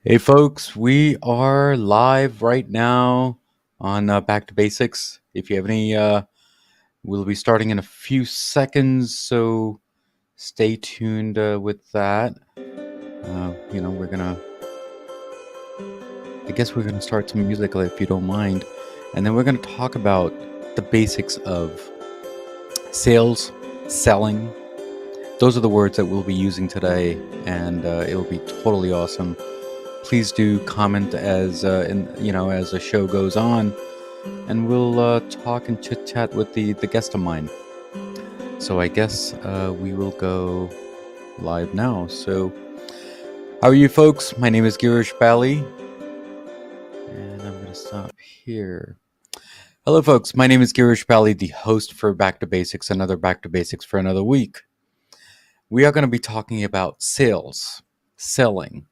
Hey folks, we are live right now on Back to Basics. If you have any, we'll be starting in a few seconds, so stay tuned with that. We're gonna, I guess we're gonna start some music if you don't mind, and then we're gonna talk about the basics of sales, selling. Those are the words that we'll be using today, and it'll be totally awesome. Please do comment as as the show goes on, and we'll talk and chit chat with the guest of mine. So I guess we will go live now. So, how are you, folks? My name is Girish Bali, and I'm gonna stop here. Hello, folks. My name is Girish Bali, the host for Back to Basics, another Back to Basics for another week. We are going to be talking about sales, selling.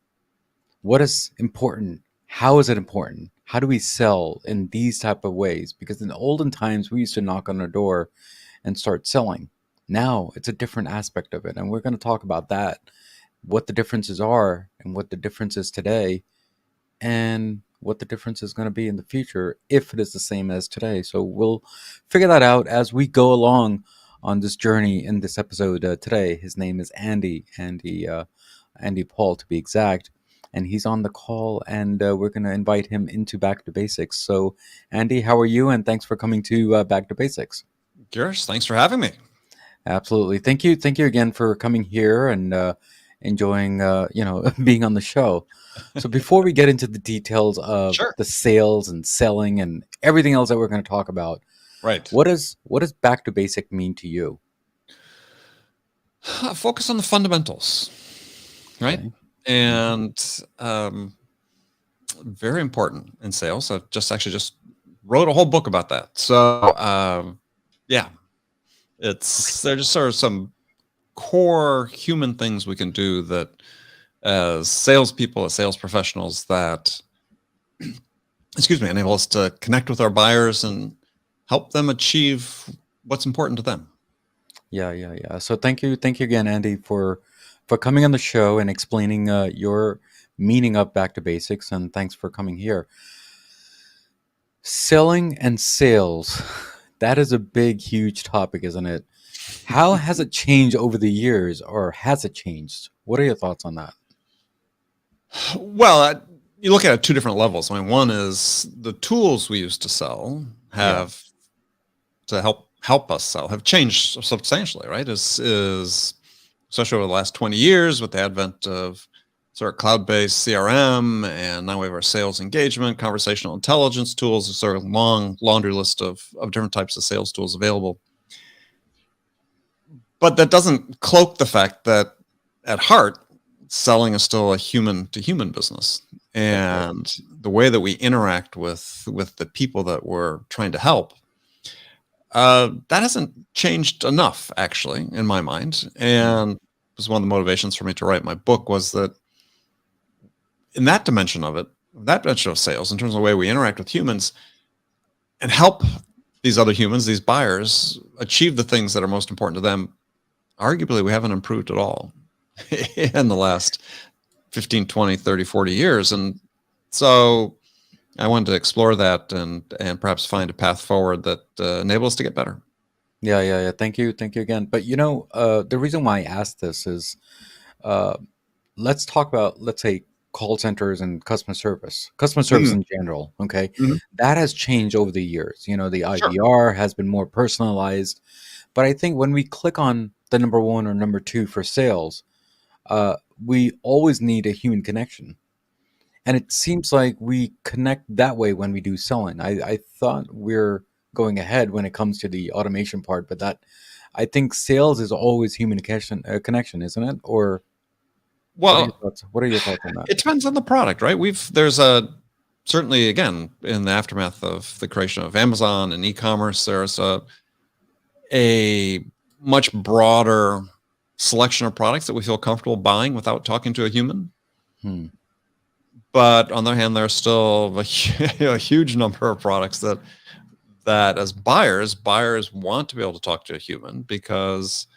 What is important? How is it important? How do we sell in these type of ways? Because in the olden times, we used to knock on a door and start selling. Now it's a different aspect of it, and we're going to talk about that, what the differences are, and what the difference is today, and what the difference is going to be in the future if it is the same as today. So we'll figure that out as we go along on this journey in this episode today. His name is Andy Paul, to be exact, and he's on the call, and we're going to invite him into Back to Basics. So, Andy, how are you? And thanks for coming to Back to Basics. Girish, thanks for having me. Absolutely. Thank you again for coming here and enjoying being on the show. So before we get into the details of Sure. the sales and selling and everything else that we're going to talk about, Right. what does Back to Basic mean to you? Focus on the fundamentals, right? Okay. And very important in sales. I just wrote a whole book about that. So yeah, they're just sort of some core human things we can do that as salespeople, as sales professionals, that enable us to connect with our buyers and help them achieve what's important to them. Yeah. So thank you again, Andy, for coming on the show and explaining your meaning of Back to Basics, and thanks for coming here. Selling and sales, that is a big, huge topic, isn't it? How has it changed over the years, or has it changed? What are your thoughts on that? Well, you look at it at two different levels. I mean, one is the tools we use to sell have to help us sell have changed substantially, right? Is especially over the last 20 years with the advent of sort of cloud-based CRM, and now we have our sales engagement, conversational intelligence tools, a sort of long laundry list of different types of sales tools available. But that doesn't cloak the fact that at heart, selling is still a human-to-human business. And the way that we interact with the people that we're trying to help, that hasn't changed enough, actually, in my mind. And it was one of the motivations for me to write my book, was that in that dimension of it, that dimension of sales, in terms of the way we interact with humans and help these other humans, these buyers, achieve the things that are most important to them, arguably we haven't improved at all in the last 15, 20, 30, 40 years. And so I wanted to explore that and perhaps find a path forward that enables us to get better. Yeah. Thank you again. But the reason why I asked this is, let's talk about, let's say, call centers and customer service in general. Okay, that has changed over the years. The IVR has been more personalized, but I think when we click on the number one or number two for sales, we always need a human connection. And it seems like we connect that way when we do selling. I thought we're going ahead when it comes to the automation part, but that I think sales is always human connection, isn't it? Or well, what are your thoughts on that? It depends on the product, right? There's certainly, again, in the aftermath of the creation of Amazon and e-commerce, there's a much broader selection of products that we feel comfortable buying without talking to a human. But on the other hand, there's still a huge number of products that as buyers want to be able to talk to a human, because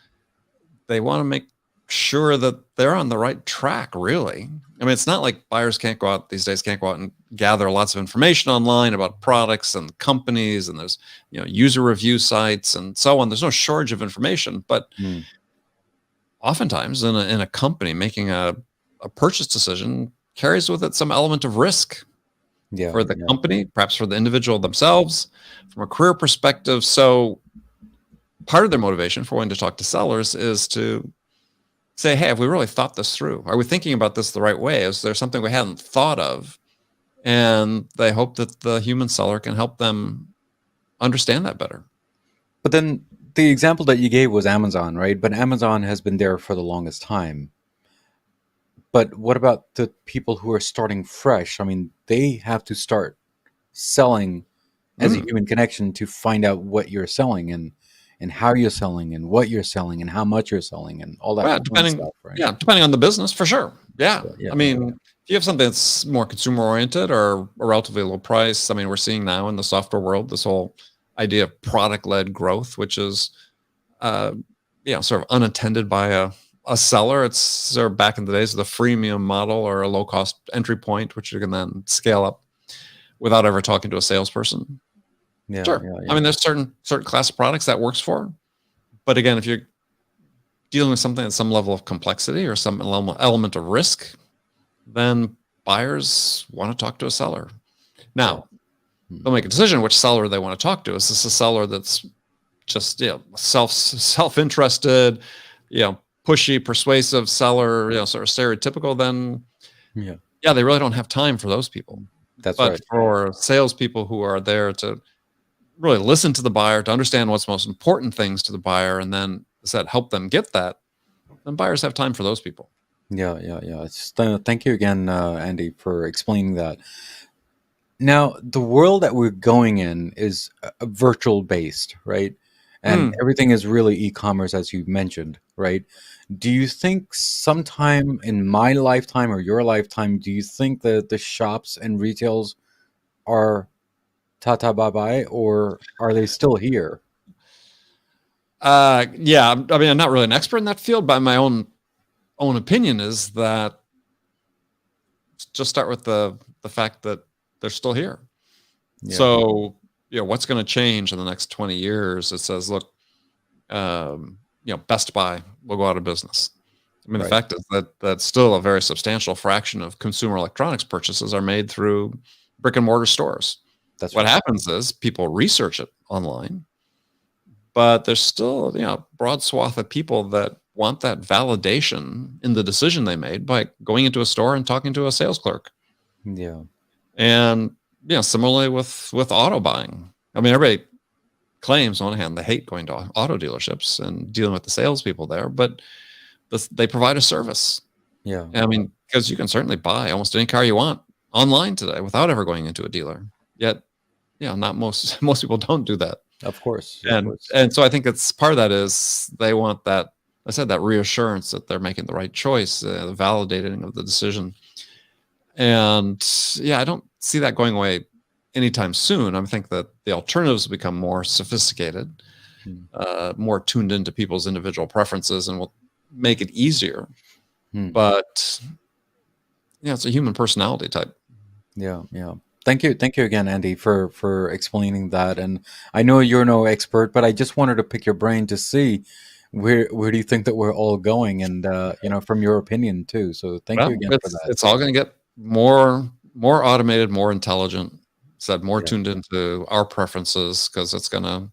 they want to make sure that they're on the right track, really. I mean, it's not like buyers can't go out these days, can't go out and gather lots of information online about products and companies, and there's, user review sites and so on. There's no shortage of information, but Mm. oftentimes in a company making a purchase decision carries with it some element of risk Yeah, for the yeah. company, perhaps for the individual themselves, from a career perspective. So part of their motivation for wanting to talk to sellers is to say, hey, have we really thought this through? Are we thinking about this the right way? Is there something we hadn't thought of? And they hope that the human seller can help them understand that better. But then the example that you gave was Amazon, right? But Amazon has been there for the longest time. But what about the people who are starting fresh? I mean, they have to start selling as a Mm. human connection to find out what you're selling and how you're selling and what you're selling and how much you're selling and all that Well, fun depending, stuff, right? yeah, depending on the business, for sure. Yeah, Yeah, yeah, I yeah. mean, if you have something that's more consumer oriented or a relatively low price, I mean, we're seeing now in the software world this whole idea of product led growth, which is, uh, sort of unattended by a seller. It's sort of back in the days of the freemium model or a low cost entry point, which you can then scale up without ever talking to a salesperson. Yeah, Sure. yeah, I yeah. mean, there's certain class of products that works for, but again, if you're dealing with something at some level of complexity or some element of risk, then buyers want to talk to a seller. Yeah. Now, they'll make a decision which seller they want to talk to. Is this a seller that's just self-interested, pushy, persuasive seller, sort of stereotypical? Then Yeah. yeah, they really don't have time for those people. That's But right. for salespeople who are there to really listen to the buyer, to understand what's most important things to the buyer, and then help them get that, then buyers have time for those people. Yeah, yeah, yeah. Thank you again, Andy, for explaining that. Now, the world that we're going in is virtual based, right? And Mm. everything is really e-commerce, as you mentioned, right? Do you think sometime in my lifetime or your lifetime, do you think that the shops and retails are tata bye bye, or are they still here? Yeah, I mean, I'm not really an expert in that field, but my own opinion is that just start with the fact that they're still here. Yeah, So, what's going to change in the next 20 years? It says, look, Best Buy will go out of business. I mean, the right. fact is that that's still a very substantial fraction of consumer electronics purchases are made through brick and mortar stores. That's What right. happens is people research it online, but there's still, broad swath of people that want that validation in the decision they made by going into a store and talking to a sales clerk. Yeah, And similarly with auto buying. I mean, everybody claims on one hand they hate going to auto dealerships and dealing with the salespeople there, but they provide a service. yeah. I mean, because you can certainly buy almost any car you want online today without ever going into a dealer. Yet, not most people don't do that. Of course, of And course. and so I think it's part of that is they want that. I said that reassurance that they're making the right choice, the validating of the decision. And yeah, I don't see that going away anytime soon. I think that the alternatives will become more sophisticated, Hmm. more tuned into people's individual preferences, and will make it easier. Hmm. But it's a human personality type. Yeah, yeah. Thank you again, Andy, for explaining that. And I know you're no expert, but I just wanted to pick your brain to see where do you think that we're all going, and from your opinion too. So thank you Well, again for it's that. it's all going to get more automated, more intelligent, more Yeah. tuned into our preferences because it's going to.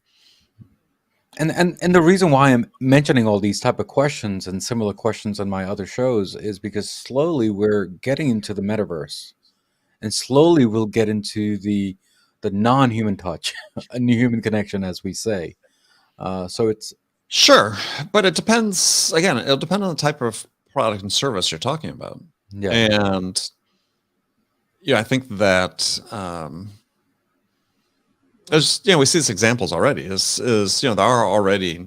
And the reason why I'm mentioning all these type of questions and similar questions on my other shows is because slowly we're getting into the metaverse, and slowly we'll get into the non-human touch, a new human connection, as we say. So it's Sure, but it depends. Again, it'll depend on the type of product and service you're talking about. yeah, And I think that there's we see these examples already. Is there are already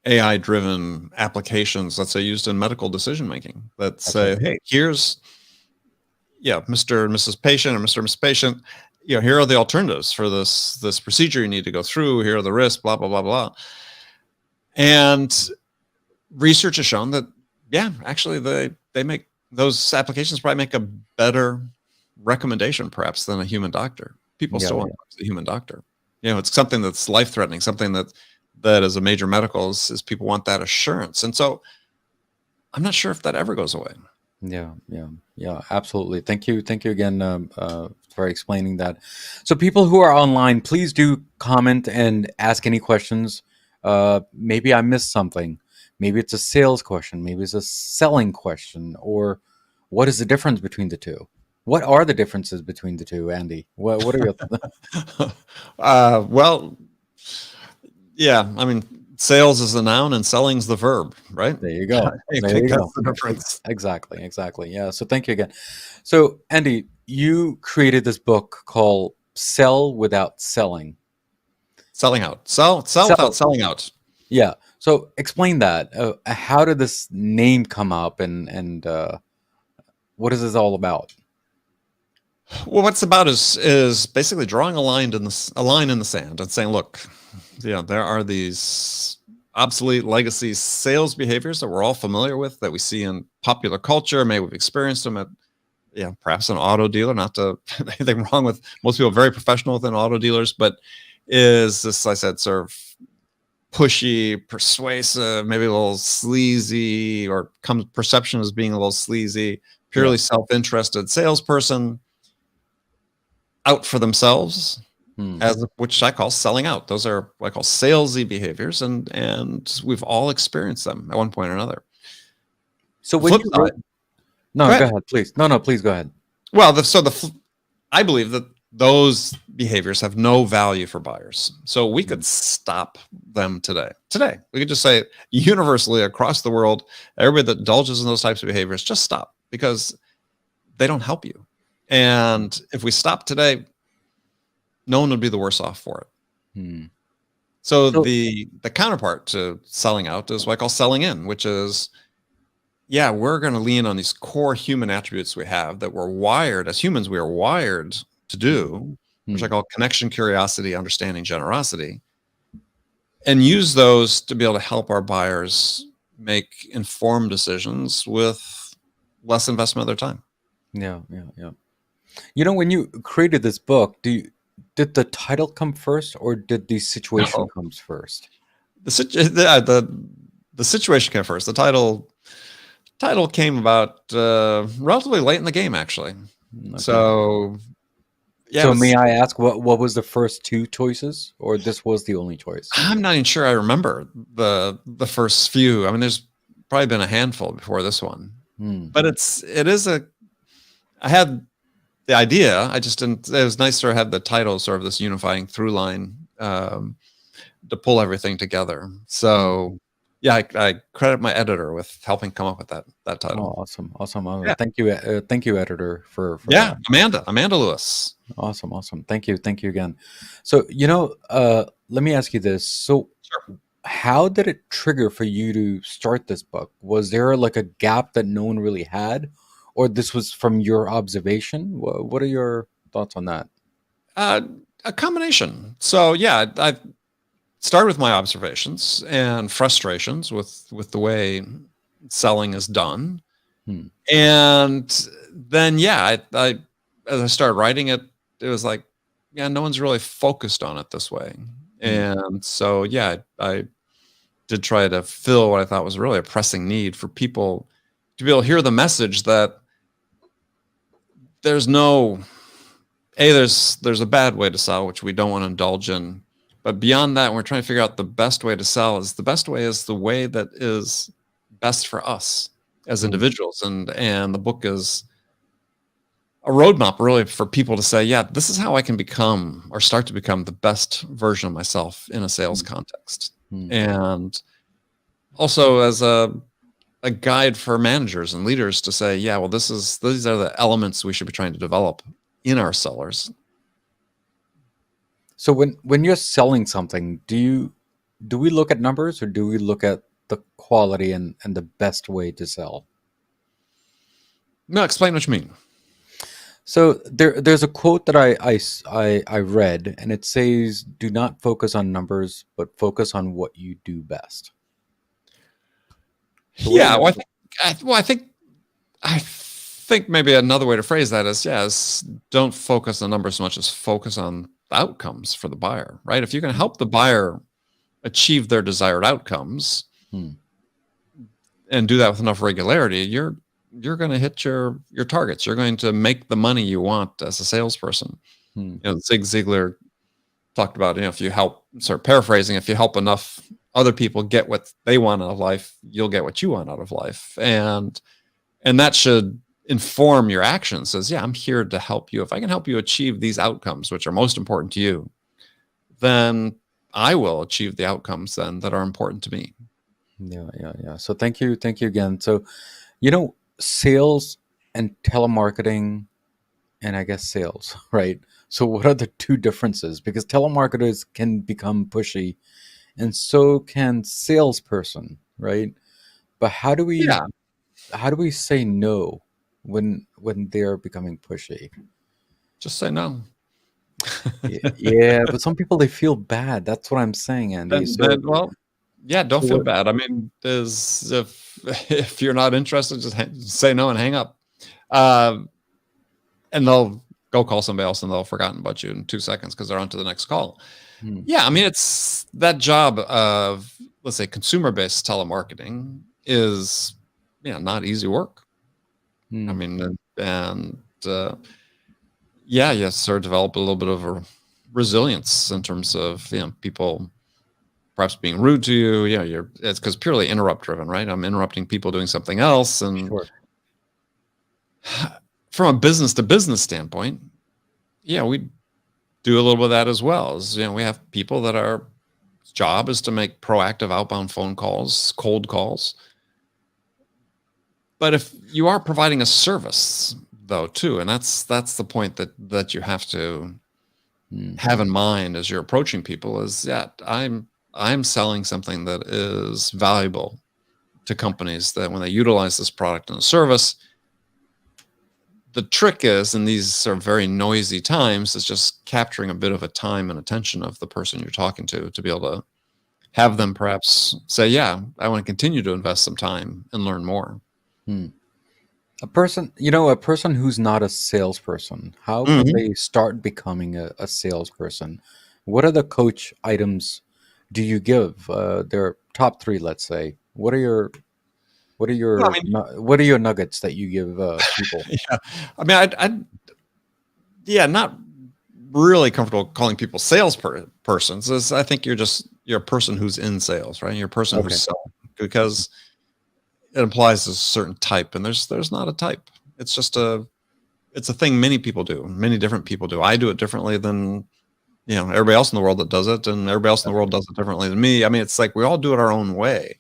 AI driven applications, let's say, used in medical decision making that that's right. say, hey, here's Mr. and Mrs. Patient or Mr. and Mrs. Patient. Here are the alternatives for this procedure you need to go through. Here are the risks. Blah blah blah blah. And research has shown that, yeah, actually they make those applications probably make a better recommendation perhaps than a human doctor. People Yeah, still want yeah, to talk to the human doctor. It's something that's life threatening, something that is a major medical is people want that assurance. And so I'm not sure if that ever goes away. yeah, yeah, yeah. Absolutely. Thank you again for explaining that. So, people who are online, please do comment and ask any questions. Maybe I missed something. Maybe it's a sales question. Maybe it's a selling question. Or what is the difference between the two? What are the differences between the two, Andy? What are your Well, yeah, I mean, sales is the noun and selling's the verb, right? There you go. I There think you that's go. the difference. Exactly, exactly. Yeah. So thank you again. So Andy, you created this book called Sell Without Selling. Selling out. Sell without Sell. selling out. Yeah. So explain that. How did this name come up, and what is this all about? Well, what's about is basically drawing a line in the sand and saying, look, there are these obsolete legacy sales behaviors that we're all familiar with that we see in popular culture. Maybe we've experienced them at perhaps an auto dealer. Not to anything wrong with most people, very professional within auto dealers, but is this, I said, sort of pushy, persuasive, maybe a little sleazy, or comes perception as being a little sleazy, Yeah. purely self-interested salesperson out for themselves, Hmm. as which I call selling out. Those are what I call salesy behaviors, and we've all experienced them at one point or another. So The when flip you side, wrote, no, go go ahead. ahead, please. No, no, please go ahead. Well, I believe that those behaviors have no value for buyers. So we Hmm. could stop them today. Today, we could just say universally across the world, everybody that indulges in those types of behaviors, just stop because they don't help you. And if we stop today, no one would be the worse off for it. Hmm. So So the counterpart to selling out is what I call selling in, which is, yeah, we're going to lean on these core human attributes we have that we're wired as humans, we are wired to hmm. do, which I Hmm. call connection, curiosity, understanding, generosity, and use those to be able to help our buyers make informed decisions with less investment of their time. Yeah, yeah, yeah. When you created this book, did the title come first, or did the situation No, comes first? the situation came first. The title came about relatively late in the game, actually. Okay. So yeah, it So may was. I ask what was the first two choices, or this was the only choice? I'm not even sure I remember the first few. I mean, there's probably been a handful before this one, Hmm. but it is a. I had the idea. I just didn't. It was nice to have the title, sort of this unifying through line, to pull everything together. Hmm. So yeah, I credit my editor with helping come up with that Oh, title. awesome, awesome. Yeah, Thank you, editor, for yeah, that. Amanda Lewis. Awesome, awesome. Thank you again. So let me ask you this. So Sure. how did it trigger for you to start this book? Was there like a gap that no one really had, or this was from your observation? What are your thoughts on that? Uh, a combination. So yeah, I started with my observations and frustrations with the way selling is done, Hmm. and then yeah, I as I started writing it, it was like, yeah, no one's really focused on it this way, Hmm. and so yeah, I did try to fill what I thought was really a pressing need for people to be able to hear the message that there's no there's a bad way to sell, which we don't want to indulge in. But beyond that, we're trying to figure out the best way to sell. Is the best way is the way that is best for us as Hmm. individuals. And the book is a roadmap really for people to say, yeah, this is how I can become or start to become the best version of myself in a sales Hmm. context. Hmm. And also as a guide for managers and leaders to say, yeah, well, these are the elements we should be trying to develop in our sellers. So when you're selling something, do we look at numbers, or do we look at the quality and the best way to sell? No, explain what you mean. So there's a quote that I read, and it says, "Do not focus on numbers, but focus on what you do best." So what are Yeah, your well, I think maybe another way to phrase that is, yes, don't focus on numbers so much as focus on the outcomes for the buyer, right? If you can mm, help the buyer achieve their desired outcomes mm, and do that with enough regularity, you're going to hit your targets. You're going to make the money you want as a salesperson. mm, Zig Ziglar talked about, if you help, sort of paraphrasing, if you help enough other people get what they want out of life, you'll get what you want out of life. And that should inform your actions. Says, yeah, I'm here to help you. If I can help you achieve these outcomes, which are most important to you, then I will achieve the outcomes then that are important to me. yeah. So thank you again. So sales and telemarketing, and I guess sales, right? So what are the two differences? Because telemarketers can become pushy, and so can salesperson, right? But Yeah, how do we say no when they're becoming pushy? just say no. Yeah, but some people they feel bad. That's what I'm saying, Andy. Then, well, yeah, don't So feel what? bad. I mean, is if you're not interested, just say no and hang up. Um, and they'll go call somebody else and they'll have forgotten about you in 2 seconds because they're on to the next call. Hmm, Yeah, I mean, it's that job of, let's say, consumer-based telemarketing is, not easy work. I hmm, mean, and yeah, you sort of develop a little bit of a resilience in terms of, people perhaps being rude to you. Yeah, it's because purely interrupt driven, right? I'm interrupting people doing something else, and sure. from a business to business standpoint, yeah, we do a little bit of that as well. As we have people that our job is to make proactive outbound phone calls, cold calls. But if you are providing a service, though, too, and that's the point that you have to Hmm, have in mind as you're approaching people is that I'm selling something that is valuable to companies, that when they utilize this product and a service, the trick is in these sort of very noisy times is just capturing a bit of a time and attention of the person you're talking to be able to have them perhaps say, yeah, I want to continue to invest some time and learn more. hmm. A person who's not a salesperson, how can Mhm. they start becoming a salesperson? What are the coach items do you give? Their top three, let's say. Well, I mean, What are your nuggets that you give people? yeah, I mean, yeah, not really comfortable calling people persons. I think you're a person who's in sales, right? You're a person who's Okay. selling, because it implies a certain type, and there's not a type. It's just it's a thing many people do, many different people do. I do it differently than everybody else in the world that does it, and everybody else in the Okay. world does it differently than me. I mean, it's like we all do it our own way.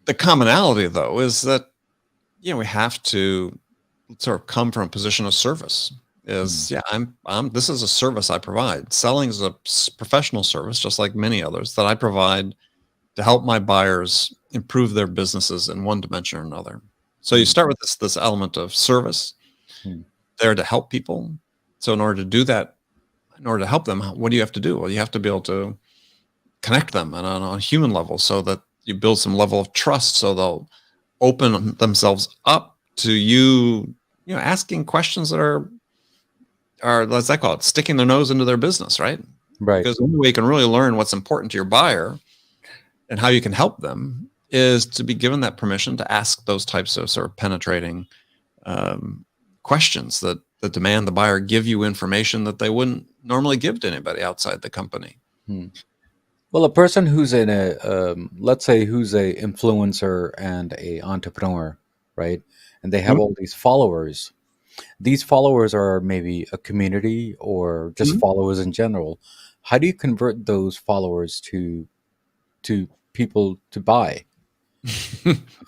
The commonality, though, is that we have to sort of come from a position of service. Hmm, Is, yeah, I'm this is a service I provide. Selling is a professional service, just like many others that I provide to help my buyers improve their businesses in one dimension or another. So you hmm, start with this element of service, hmm, there to help people. So in order to do that, in order to help them, what do you have to do? Well, you have to be able to connect them on a human level, so that you build some level of trust, so they'll open themselves up to you, asking questions that are, let's I call it, sticking their nose into their business, right? right. Because the only way you can really learn what's important to your buyer and how you can help them is to be given that permission to ask those types of sort of penetrating um, questions that demand the buyer give you information that they wouldn't normally give to anybody outside the company. Hmm. Well, a person who's in a let's say who's a influencer and a entrepreneur, right? And they have Mhm. all these followers. These followers are maybe a community or just Mhm. followers in general. How do you convert those followers to people to buy?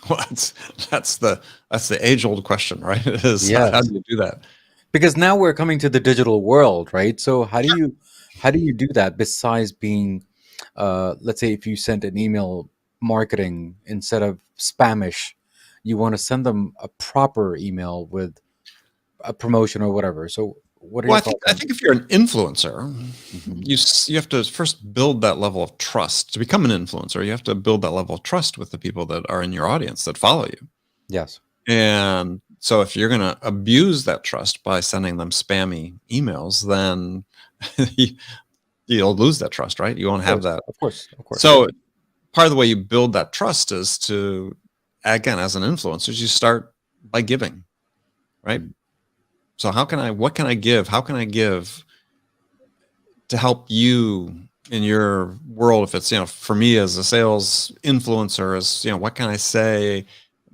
Well, that's the age old question, right? It is, how Yes, do you do that? because now we're coming to the digital world, right? So how do you do that besides being, let's say, if you send an email marketing instead of spamish, you want to send them a proper email with a promotion or whatever. So What are Well, your I think thoughts I on? think if you're an influencer, Hmm. you have to first build that level of trust. To become an influencer, you have to build that level of trust with the people that are in your audience that follow you. Yes. And so if you're going to abuse that trust by sending them spammy emails, then you'll lose that trust, right? You won't Of have course. that. Of course. Of course. So part of the way you build that trust is to, again, as an influencer, you start by giving, right? Mm. So what can I give? How can I give to help you in your world? If it's, for me as a sales influencer, is, what can I say?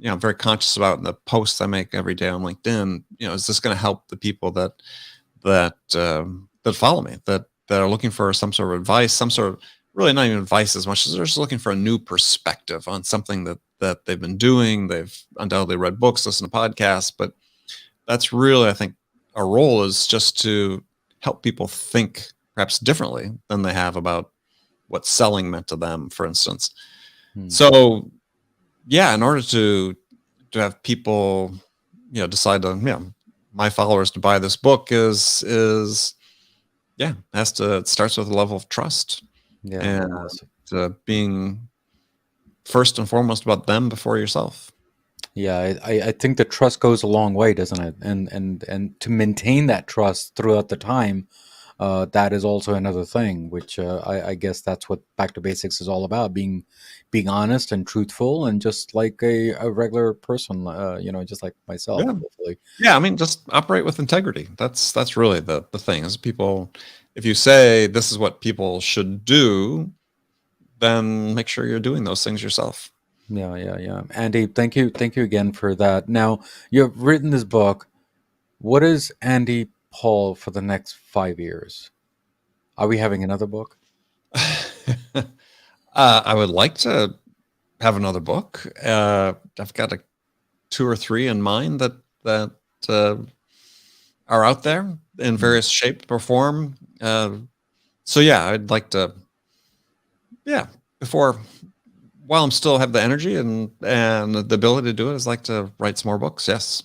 I'm very conscious about in the posts I make every day on LinkedIn. Is this going to help the people that follow me, that are looking for some sort of advice, some sort of, really not even advice as much as they're just looking for a new perspective on something that they've been doing. They've undoubtedly read books, listened to podcasts, but that's really, I think, our role is just to help people think perhaps differently than they have about what selling meant to them, for instance. Mm. So yeah, in order to have people, decide to, my followers to buy this book is yeah, it starts with a level of trust Yeah. and Yeah. being first and foremost about them before yourself. Yeah, I think the trust goes a long way, doesn't it? And to maintain that trust throughout the time, that is also another thing, which I guess that's what Back to Basics is all about: being honest and truthful, and just like a regular person, just like myself, Yeah. hopefully. Yeah, I mean, just operate with integrity. That's really the thing is people. If you say this is what people should do, then make sure you're doing those things yourself. Yeah, yeah, yeah. Andy, thank you again for that. Now you've written this book. What is Andy Paul for the next 5 years? Are we having another book? I would like to have another book. I've got two or three in mind that uh, are out there in Hmm. various shape or form. So yeah, I'd like to. Yeah, before while I'm still have the energy and the ability to do it, I'd like to write some more books. Yes,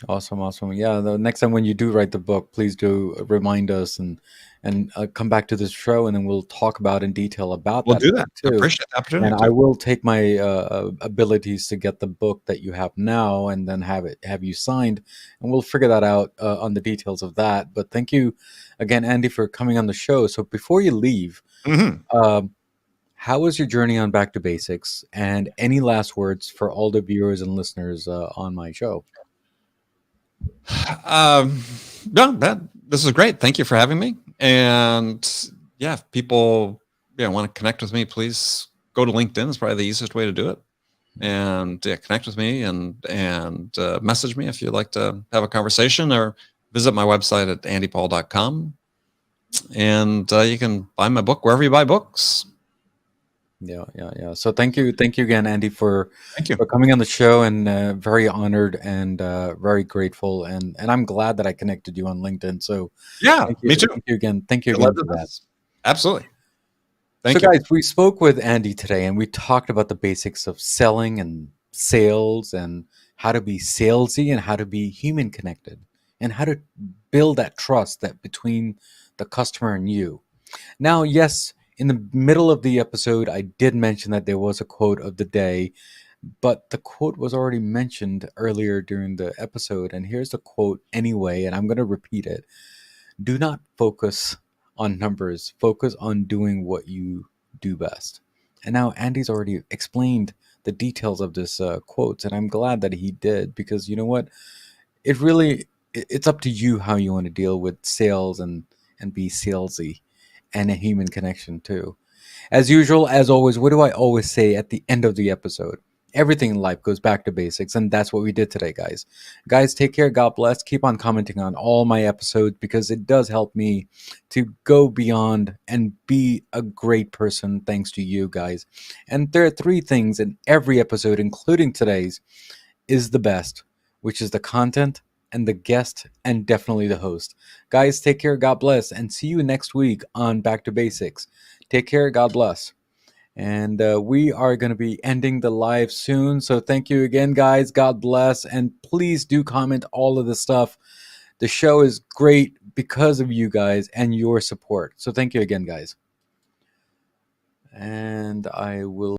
Awesome, awesome. Yeah, the next time when you do write the book, please do remind us and come back to this show, and then we'll talk about in detail about we'll that do book that. I too. appreciate the And opportunity I to. will take my abilities to get the book that you have now, and then have you signed, and we'll figure that out on the details of that. But thank you again, Andy, for coming on the show. So before you leave, Mhm. um, how was your journey on Back to Basics? And any last words for all the viewers and listeners on my show? Um, no, this is great. Thank you for having me. And yeah, if people want to connect with me, please go to LinkedIn. It's probably the easiest way to do it. And yeah, connect with me and message me if you'd like to have a conversation, or visit my website at andypaul.com. And you can buy my book wherever you buy books. Yeah, yeah, yeah. So thank you again, Andy, Thank you. for coming on the show, and very honored and very grateful, and I'm glad that I connected you on LinkedIn. So Yeah, me too. thank you It led again to for that. this. Absolutely. So, Thank you. guys, we spoke with Andy today, and we talked about the basics of selling and sales, and how to be salesy, and how to be human connected, and how to build that trust that between the customer and you. Now, yes, in the middle of the episode, I did mention that there was a quote of the day, but the quote was already mentioned earlier during the episode. And here's the quote anyway, and I'm going to repeat it: do not focus on numbers, focus on doing what you do best. And now Andy's already explained the details of this quote, and I'm glad that he did, because you know what? It really it's up to you how you want to deal with sales and be salesy, and a human connection too. As usual, as always, what do I always say at the end of the episode? Everything in life goes back to basics, and that's what we did today, guys. Guys, take care. God bless. Keep on commenting on all my episodes, because it does help me to go beyond and be a great person thanks to you guys. And there are three things in every episode, including today's, is the best, which is the content and the guest and definitely the host. Guys, take care. God bless. And see you next week on Back to Basics. Take care. God bless. And we are going to be ending the live soon. So thank you again, guys. God bless. And please do comment all of the stuff. The show is great because of you guys and your support. So thank you again, guys. And I will